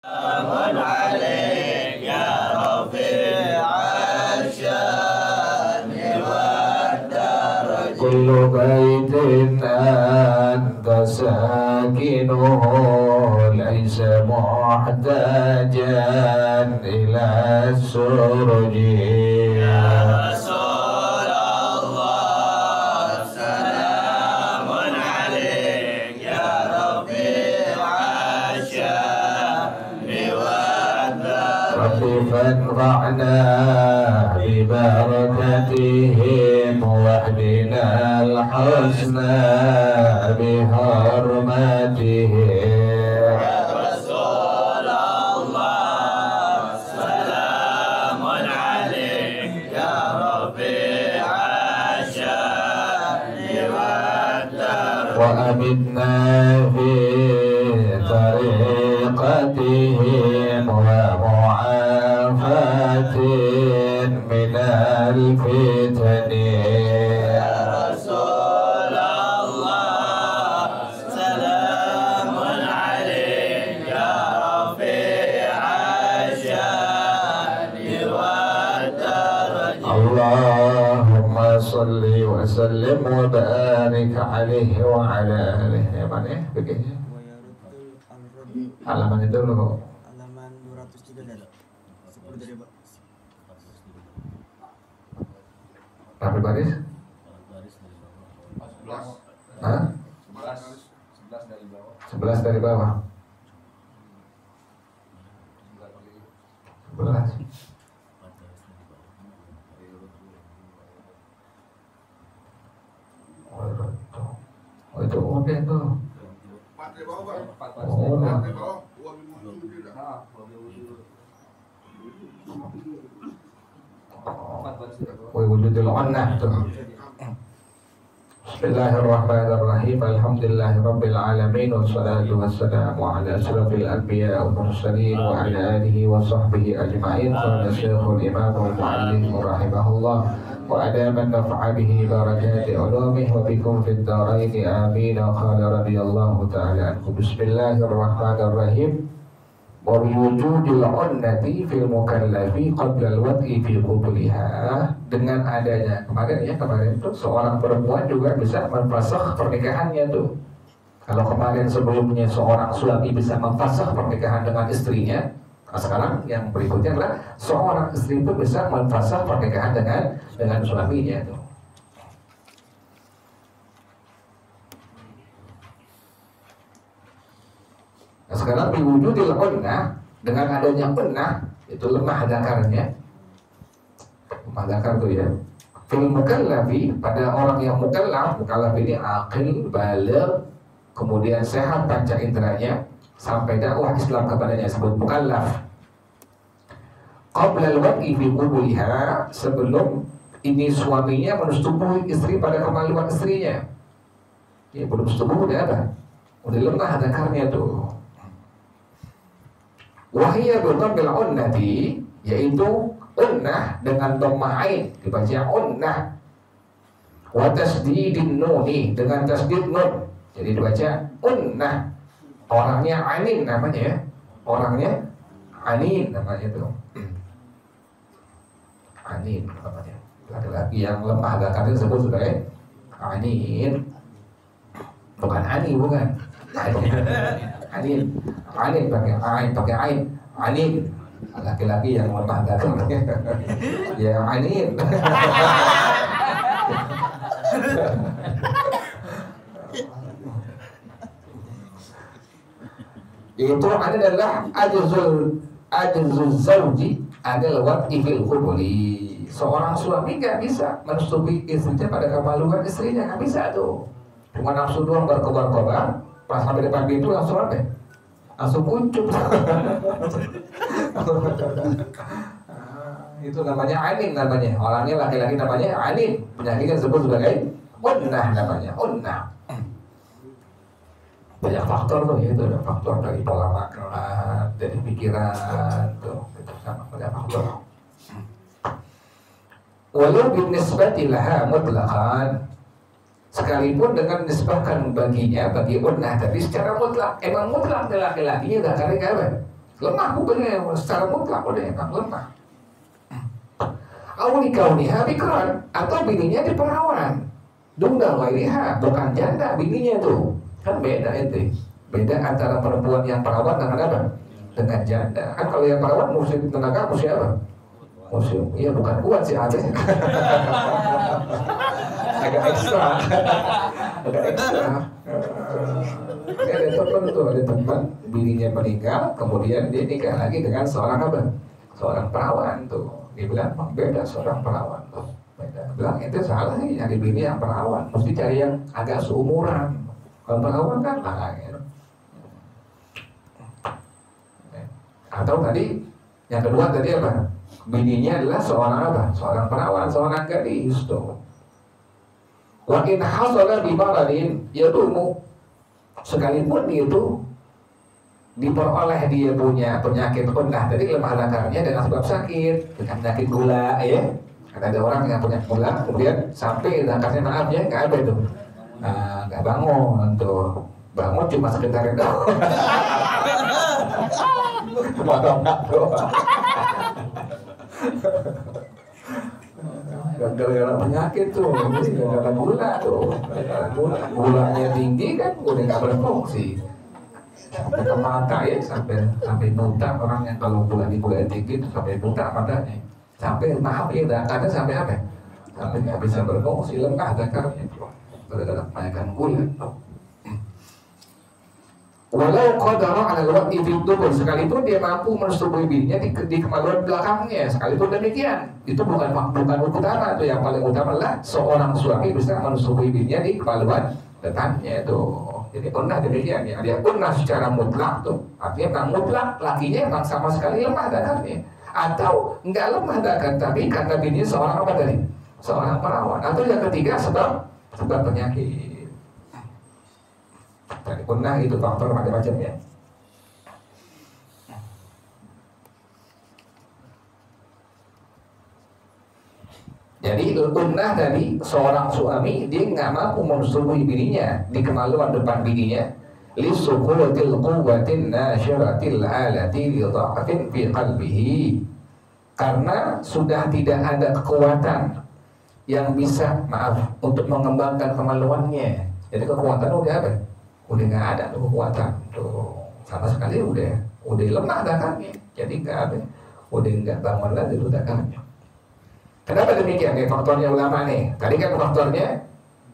سلام عليك يا رفيع الشان والدرج كل بيت أنت ساكنه ليس محتاجا إلى السرج يا رسول الله سلام عليك يا رفيع الشان والدرج رب فانفعنا ببركتهم واهدنا الحسنى بحرمتهم يا رسول الله سلام عليك يا رفيع الشان والدرج وأمتنا في طريقتهم ومعافاة من الفتن يا رسول الله سلام عليك يا رفيع الشان والدرج اللهم صل وسلم وبارك عليه وعلى آله. Mana ya begini? Halaman itu loh. Halaman 203 dan 10 dari Pak. Berapa baris? Hah? 11 dari bawah. 11. Oh itu udah tuh. Oh, wujudul annah tuh. Bismillahirrahmanirrahim. Alhamdulillahirabbil alamin wassalatu wassalamu ala asyrafil anbiya wal mursalin wa ala alihi wa sahbihi ajma'in. Qala Syekhul Imam wal Muallim rahimahullah wa adaman naf'a bihi barakati ulumih wa bikum fid dharain amin. Qala radhiyallahu ta'ala anhu. Bismillahirrahmanirrahim. Wujudul unnati fil mukallafi qabla al-wad'i fi qubliha. Dengan adanya kemarin tuh seorang perempuan juga bisa memfasakh pernikahannya tuh. Kalau kemarin sebelumnya seorang suami bisa memfasakh pernikahan dengan istrinya, nah sekarang yang berikutnya adalah seorang istri pun bisa memfasakh pernikahan dengan suaminya tuh. Nah, sekarang biwujudil unnah, dengan adanya unnah itu lemah zakarnya. Lemah zakar tuh ya. Fil mukallafi, pada orang yang mukallaf ini aqil, baligh, kemudian sehat panca inderanya sampai dakwah Islam kepadanya sebut mukallaf. Qabla al-wad'i fi qubuliha, sebelum ini suaminya menustubuhi istri pada kemaluan istrinya. Ya belum setubuh udah apa? Udah lemah zakarnya tuh. Wahiyya bidhambil unnati, yaitu unnah dengan dhammah ain dibaca unnah, wa tasdidin nuni dengan tasdid nun jadi dibaca unnah. Orangnya anin namanya ya, orangnya anin namanya itu. Anin namanya, laki-laki yang lemah zakarnya disebut sebagai anin, bukan ani, bukan anin, anin pakai ain, anin, laki-laki yang lemah zakarnya ya anin. Itu adalah ajzul zawji adalah wad'i fil qubuli. Seorang suami nggak bisa menstubi istrinya pada kemaluan istrinya, nggak bisa tuh. Cuma nafsu doang berkobar-kobar, pas sampai depan pintu langsung apa? Langsung kuncup. Itu namanya anin namanya. Orangnya laki-laki namanya anin. Penyakitnya disebut sebagai unnah namanya, unnah. Banyak faktor tuh ya, itu ada faktor dari pola makan, dari pikiran tuh, itu sama banyak faktor. Walau binisbati laha mutlaqan, sekalipun dengan nisbahkan baginya bagi unnah tadi secara mutlak, emang mutlak laki-lakinya zakarnya apa? lemah hukumnya secara mutlak udah emang lemah. Awli kauniha bikran, atau bininya diperawan. Dunggal wairiha, bukan janda bininya tuh. Kan beda itu. Beda antara perempuan yang perawan dengan apa? Dengan janda. Kan kalau yang perawan mesti tenaga, mesti apa? Mesti, iya bukan kuat sih ada. Agak ekstra. Agak ekstra. Ada teman tuh, ada teman bininya meninggal, kemudian dia nikah lagi dengan seorang apa? Seorang perawan tuh. Dia bilang, beda seorang perawan tuh. Beda. Bilang itu salah sih, nyari bini yang perawan. Mesti cari yang agak seumuran. Kalau perawan kan lah gitu. Atau tadi yang kedua tadi apa? Bininya adalah seorang apa? Seorang perawan, seorang gadis tuh. Wa in hasala bi maradin yadumu, sekalipun itu diperoleh dia punya penyakit unah tadi lemah zakarnya dengan sebab sakit, dengan penyakit gula ya. Ada orang yang punya gula kemudian sampai zakarnya maaf ya nggak ada tuh. Nggak bangun tuh. Bangun cuma sekedar doang. Maaf doang. Gara-gara penyakit tuh, gara-gara gula tuh, gulanya tinggi kan udah nggak berfungsi. Sampai ke mata ya, sampai buta orang yang kalau gula tinggi itu sampai buta matanya. Sampai maaf ya, kadang sampai apa? Sampai nggak bisa berfungsi, lemah zakarnya gara-gara kebanyakan gula. Walau qadara 'ala al-waqti fi dubur, sekalipun dia mampu mensetubuhi bininya di kemaluan belakangnya, sekalipun demikian, itu bukan utama. Itu yang paling utama adalah seorang suami bisa mensetubuhi bininya di kemaluan depannya itu. Jadi pernah demikian ya, dia pernah secara mutlak tuh, artinya memang mutlak lakinya memang sama sekali lemah zakarnya, atau enggak lemah zakar tapi karena bininya seorang apa tadi? Seorang perawan, atau yang ketiga sebab penyakit. Tadi punah itu faktor macam-macam ya. Jadi punah dari seorang suami dia nggak mampu mensetubuhi bininya di kemaluan depan bininya. Lisukutil quwwatin nasyiratil alati li dha'fin fi qalbihi. Karena sudah tidak ada kekuatan yang bisa untuk mengembangkan kemaluannya. Jadi kekuatan udah apa? Udah nggak ada tuh kekuatan tuh, sama sekali udah lemah zakarnya, jadi nggak ada, udah nggak bangun lagi tuh zakarnya. Kenapa demikian nih faktornya ulama nih? Tadi kan faktornya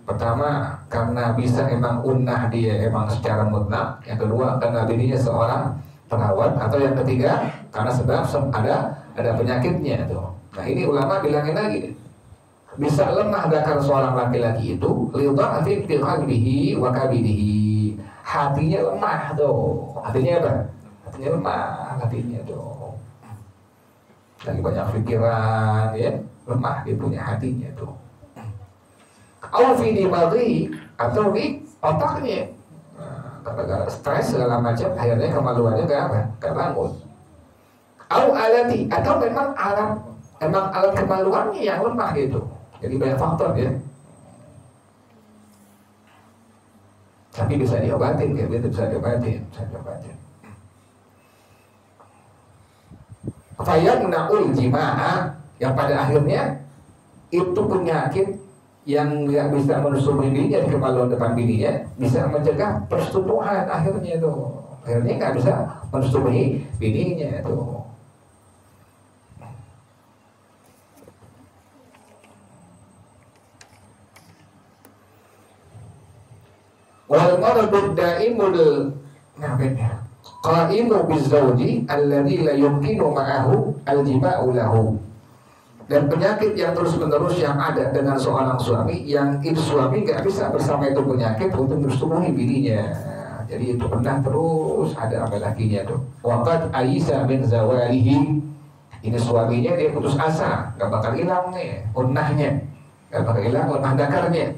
pertama karena bisa emang unah dia emang secara mutlak, yang kedua karena bininya seorang perawat, atau yang ketiga karena sebab ada penyakitnya tuh. Nah ini ulama bilangin lagi, bisa lemah zakar seorang laki-laki itu lidha'fin fi qalbihi wa kabidihi. Hatinya lemah tuh. Hatinya apa? Hatinya lemah, hatinya tuh. Lagi banyak pikiran ya, lemah dia punya hatinya tuh. Au fi dimaghi, atau di otaknya. Gara-gara stres segala macam akhirnya kemaluannya enggak bangun. Au alati, atau memang alat kemaluannya yang lemah gitu. Jadi banyak faktor ya. Tapi bisa diobatin, kayak gitu bisa diobatin. Fayamna'ul jima'a, yang pada akhirnya itu penyakit yang nggak bisa mensetubuhi bininya di kemaluan depan bininya, bisa mencegah persetubuhan akhirnya tuh. Akhirnya nggak bisa mensetubuhi bininya tuh. Wal maradud daimul qaimu bizawji alladzi la yumkinu ma'ahu al-jima'u lahu. Dan penyakit yang terus-menerus yang ada dengan seorang suami, yang itu suami nggak bisa bersama itu penyakit untuk bersetubuhi bininya. Jadi itu pernah terus ada sama lakinya tuh. Waqad aisa min zawalihi, ini suaminya dia putus asa, nggak bakal hilang nih unahnya, nggak bakal hilang unah zakarnya.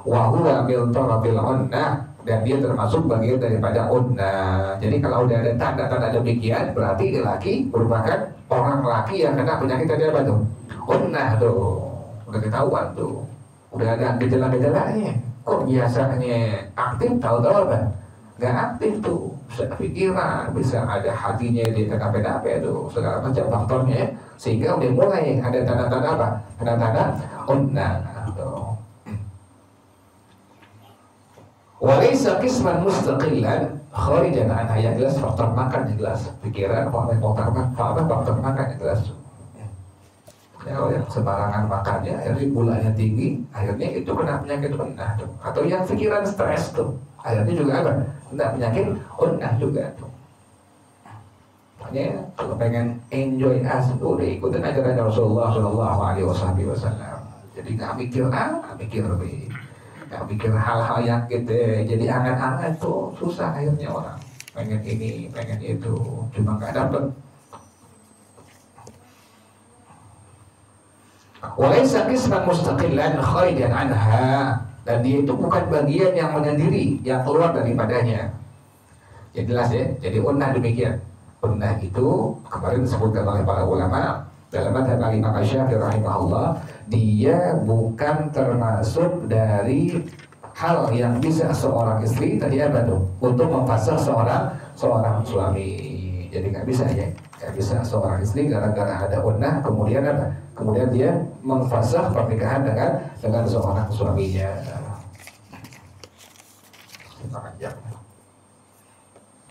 Wa huwa bil tarabil unnah, dan dia termasuk bagian daripada unnah. Jadi kalau udah ada tanda-tanda demikian, berarti laki merupakan orang laki yang kena penyakit tadi apa tuh? Unnah tuh, udah ketahuan tuh, udah ada gejala-gejalanya. Kok biasanya aktif, tahu-tahu apa? Nggak aktif tuh, bisa pikiran, bisa ada hatinya dia kenapa-napa itu segala macam faktornya, sehingga udah mulai ada tanda-tanda apa? Tanda-tanda unnah. Walaysa qisman mustaqillan kharijan anha, yang jelas faktor makan yang jelas, pikiran faktor makan yang jelas. Ya, yang sembarangan makannya, akhirnya gulanya tinggi, akhirnya itu kena penyakit unnah tuh. Atau yang pikiran stres tuh, akhirnya juga apa? Kena penyakit unnah juga tuh. Makanya kalau pengen enjoy asik, udah ikutin ajaran Rasulullah Shallallahu Alaihi Wasallam. Jadi nggak mikir nggak mikir B, nggak mikir hal-hal yang gitu, jadi angan-angan tuh susah akhirnya orang. Pengen ini, pengen itu, cuma nggak dapet. Walaysa qisman mustaqillan kharijan anha, dan dia itu bukan bagian yang menyendiri, yang keluar daripadanya. Ya jelas ya. Jadi unnah demikian. Unnah itu kemarin disebutkan oleh para ulama dalam madhab Imam Syafi'i rahimahullah, dia bukan termasuk dari hal yang bisa seorang istri tadi apa tuh untuk memfasakh seorang suami. Jadi nggak bisa ya. Nggak bisa seorang istri gara-gara ada unnah kemudian apa? Kemudian dia memfasakh pernikahan dengan seorang suaminya.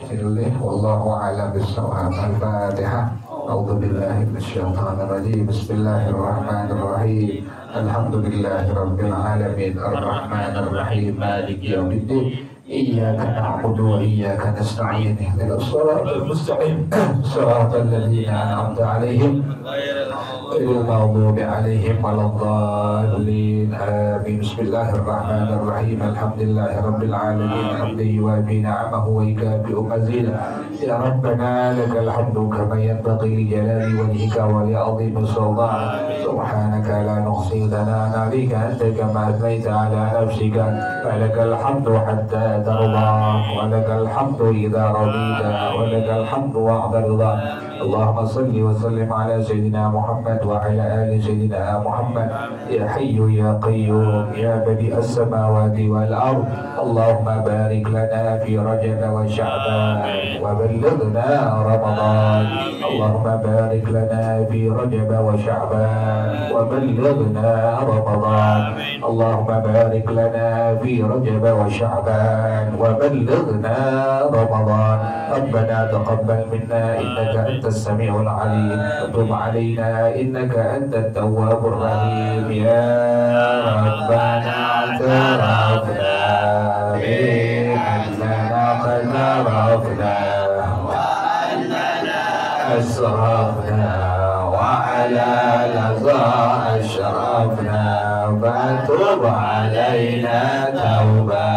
Bismillah, wallahu a'lam bishawab. Al-Fatihah. A'udzu billahi minasyaitonir rajim. Bismillahirrahmanirrahim. Alhamdulillahirabbil alamin. Arrahmanir rahim. Maliki yaumiddin. Iyyaka na'budu wa iyyaka nasta'in. Ihdinas siratal mustaqim. Shiratal ladzina an'amta 'alaihim ghairil maghdubi 'alaihim waladdallin. Amin. Bismillahirrahmanirrahim. Alhamdulillahirabbil alamin. Hamdan yuwafi ni'amahu wa yukafi'u mazidah. Ya Rabbana lakal hamdu kama yanbaghi li jalali wajhika wa li 'azimi sultanik. Subhanaka la nuhsi thana'an 'alaika anta kama athnayta 'ala nafsika. Falakal hamdu hatta ترضى ولك الحمد إذا رضيت ولك الحمد بعد الرضا. اللهم صل وسلم على سيدنا محمد وعلى آل سيدنا محمد. يا حي يا قيوم يا بديع السماوات والأرض. اللهم بارك لنا في رجب وشعبان وبلغنا رمضان. اللهم بارك لنا في رجب وشعبان وبلغنا رمضان. اللهم بارك لنا في رجب وشعبان وبلغنا رمضان. ربنا تقبل منا إنك أنت السميع العليم وتب علينا إنك أنت التواب الرحيم. يا ربنا اعترفنا بأننا قد عرفنا وأننا أسرفنا وعلى لظى أشرفنا فتب علينا توبة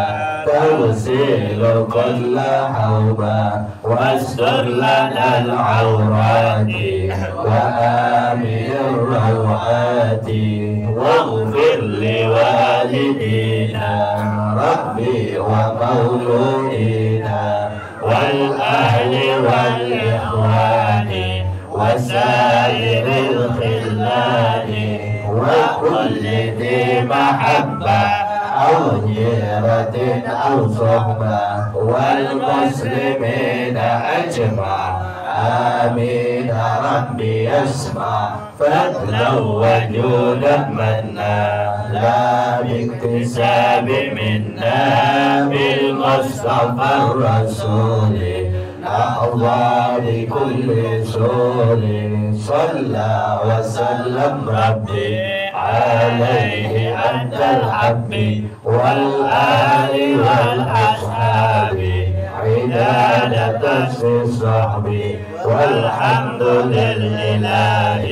تغسل كل حوبة واستر لنا العورات وآمن الروعات واغفر لوالدينا ربي ومولودينا والأهل والإخوان وسائر الخلان وكل ذي محبة أو جيرة أو صحبة والمسلمين أجمع. آمين ربي اسمع فضلا وجودا منا لا باكتساب منا بالمصطفى الرسول أحظى بكل سور. صلى وسلم ربي عليه أنت الحب والآل والأصحاب عدادة الصحب والحمد لله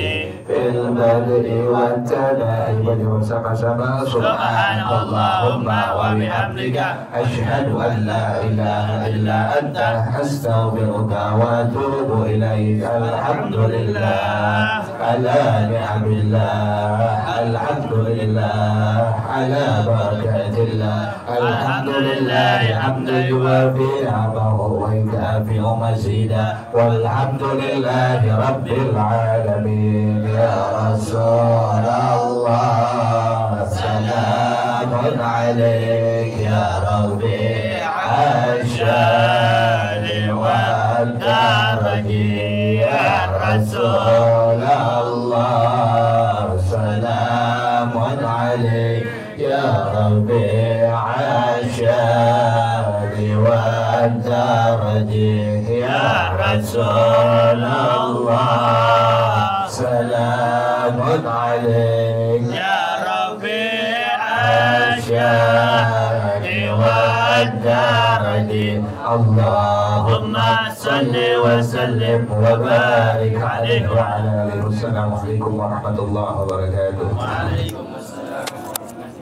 في البدء والتناهي. واليوم sama-sama سبحانك اللهم وبحمدك أشهد أن لا إله إلا أنت أستغفرك وأتوب إليك. الحمد لله على نعم الله. الحمد لله على بركات الله. الحمد لله حمدا يوافي نعمه ويكافئ مزيدا. والحمد لله رب العالمين. يا رسول الله سلام عليك يا ربيع الشان الدرج يا رسول الله سلام عليك يا ربيع الشان والدرج يا رسول الله سلام عليك يا ربيع الشان والدرج اللهم صل وسلم وبارك عليه وعلى آله. والسلام عليكم ورحمة الله وبركاته. وعليكم